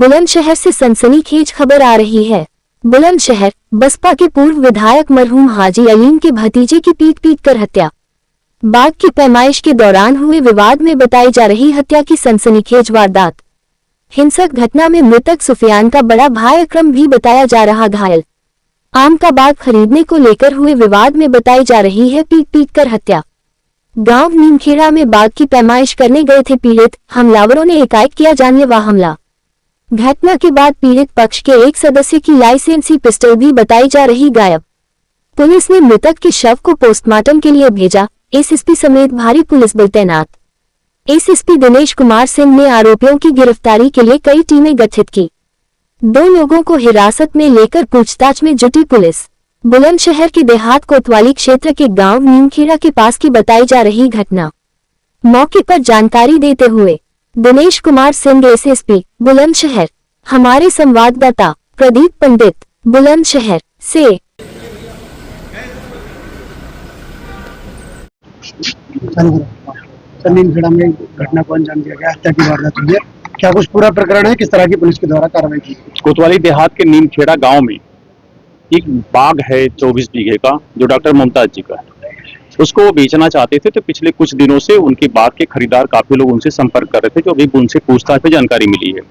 बुलंदशहर से सनसनीखेज खबर आ रही है। बुलंदशहर बसपा के पूर्व विधायक मरहूम हाजी अलीम के भतीजे की पीट कर हत्या। बाघ की पैमाइश के दौरान हुए विवाद में बताई जा रही हत्या की सनसनीखेज वारदात। हिंसक घटना में मृतक सुफियान का बड़ा भाई अकरम भी बताया जा रहा घायल। आम का बाग खरीदने को लेकर हुए विवाद में बताई जा रही है पीट कर हत्या। गांव नीमखेड़ा में बाघ की पैमाइश करने गए थे पीड़ित, हमलावरों ने एकाएक किया जानलेवा हमला। घटना के बाद पीड़ित पक्ष के एक सदस्य की लाइसेंसी पिस्टल भी बताई जा रही गायब। पुलिस ने मृतक के शव को पोस्टमार्टम के लिए भेजा। एसएसपी समेत भारी पुलिस बल तैनात। एसएसपी दिनेश कुमार सिंह ने आरोपियों की गिरफ्तारी के लिए कई टीमें गठित की। 2 लोगों को हिरासत में लेकर पूछताछ में जुटी पुलिस। बुलंदशहर के देहात कोतवाली क्षेत्र के गांव नीमखेड़ा के पास की बताई जा रही घटना। मौके पर जानकारी देते हुए दिनेश कुमार सिंह एसएसपी बुलंदशहर, हमारे संवाददाता प्रदीप पंडित बुलंदशहर से। नीमखेड़ा में घटना को अंजाम दिया गया, हत्या की वारदात हुई है। क्या कुछ पूरा प्रकरण है, किस तरह की पुलिस के द्वारा कार्रवाई की? कोतवाली देहात के नीमखेड़ा गांव में एक बाग है 24 बीघे का, जो डॉक्टर मुमताज जी का है। उसको वो बेचना चाहते थे, तो पिछले कुछ दिनों से उनके बाग के खरीदार काफी लोग उनसे संपर्क कर रहे थे, जो अभी उनसे पूछताछ में जानकारी मिली है।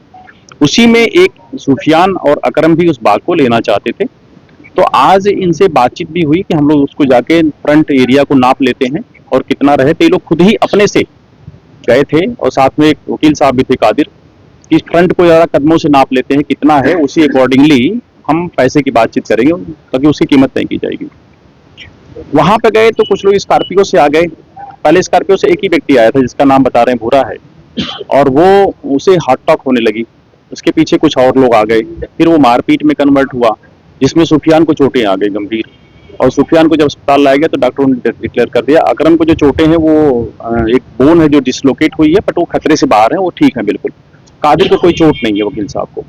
उसी में एक सुफियान और अकरम भी उस बाग को लेना चाहते थे। तो आज इनसे बातचीत भी हुई कि हम लोग उसको जाके फ्रंट एरिया को नाप लेते हैं और कितना रहे। तो ये लोग खुद ही अपने से गए थे और साथ में एक वकील साहब भी थे कादिर, कि फ्रंट को ज़्यादा कदमों से नाप लेते हैं कितना है, उसी अकॉर्डिंगली हम पैसे की बातचीत करेंगे, ताकि उसकी कीमत तय की जाएगी। वहां पे गए तो कुछ लोग स्कॉर्पियो से आ गए। पहले स्कॉर्पियो से एक ही व्यक्ति आया था, जिसका नाम बता रहे हैं भूरा है, और वो उसे हॉट टॉक होने लगी। उसके पीछे कुछ और लोग आ गए। फिर वो मारपीट में कन्वर्ट हुआ, जिसमें सुफियान को चोटें आ गई गंभीर, और सुफियान को जब अस्पताल लाया गया तो डॉक्टरों ने डिक्लेयर कर दिया। अकरम को जो चोटें हैं वो एक बोन है जो डिसलोकेट हुई है, बट वो खतरे से बाहर है, वो ठीक है बिल्कुल। कादिर को कोई चोट नहीं है, वकील साहब को।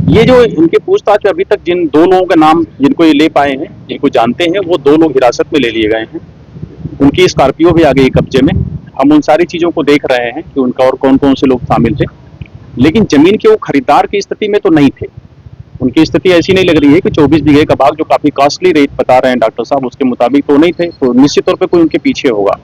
ये जो इनके पूछताछ अभी तक जिन 2 लोगों का नाम जिनको ये ले पाए हैं, जिनको जानते हैं, वो 2 लोग हिरासत में ले लिए गए हैं। उनकी स्कॉर्पियो भी आ गई कब्जे में। हम उन सारी चीजों को देख रहे हैं कि उनका और कौन कौन से लोग शामिल थे। लेकिन जमीन के वो खरीदार की स्थिति में तो नहीं थे। उनकी स्थिति ऐसी नहीं लग रही है कि 24 बीघे का बाग, जो काफी कॉस्टली रेट बता रहे हैं डॉक्टर साहब, उसके मुताबिक तो नहीं थे। तो निश्चित तौर पे कोई उनके पीछे होगा।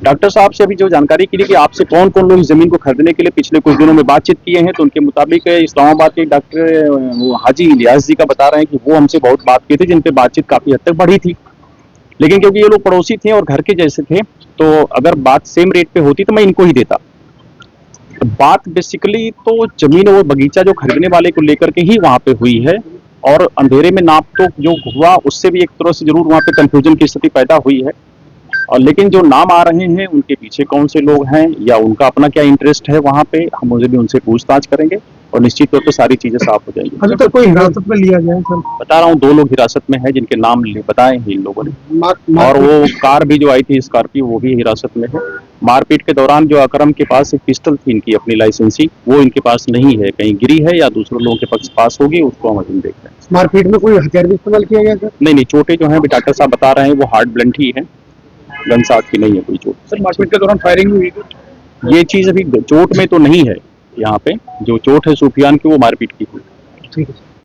डॉक्टर साहब से अभी जो जानकारी की कि आपसे कौन कौन लोग इस जमीन को खरीदने के लिए पिछले कुछ दिनों में बातचीत किए हैं, तो उनके मुताबिक इस्लामाबाद के डॉक्टर हाजी इलियास जी का बता रहे हैं कि वो हमसे बहुत बात की थी, जिन पे बातचीत काफी हद तक बढ़ी थी। लेकिन क्योंकि ये लोग पड़ोसी थे और घर के जैसे थे, तो अगर बात सेम रेट पे होती तो मैं इनको ही देता। बात बेसिकली तो जमीन और बगीचा जो खरीदने वाले को लेकर के ही वहां पे हुई है, और अंधेरे में नाप तो जो हुआ उससे भी एक तरह से जरूर वहां पे कंफ्यूजन की स्थिति पैदा हुई है। और लेकिन जो नाम आ रहे हैं, उनके पीछे कौन से लोग हैं या उनका अपना क्या इंटरेस्ट है वहां पे, हम मुझे भी उनसे पूछताछ करेंगे और निश्चित तौर पे सारी चीजें साफ हो जाएंगी। अभी तक कोई हिरासत में लिया गया है सर? बता रहा हूँ 2 लोग हिरासत में है, जिनके नाम बताए हैं इन लोगों ने। और वो कार भी जो आई थी स्कॉर्पियो, वो भी हिरासत में है। मारपीट के दौरान जो अकरम के पास एक पिस्टल थी इनकी अपनी लाइसेंसी, वो इनके पास नहीं है, कहीं गिरी है या दूसरे लोगों के पास होगी, उसको हम अभी देख रहे हैं। मारपीट में कोई हथियार भी इस्तेमाल किया गया सर? नहीं, चोटें जो है डॉक्टर साहब बता रहे हैं वो हार्ड ब्लंट ही है, गन शॉट की नहीं है कोई चोट। सर मारपीट के दौरान फायरिंग हुई? ये चीज अभी चोट में तो नहीं है। यहाँ पे जो चोट है सुफियान की, वो मारपीट की हुई। ठीक है।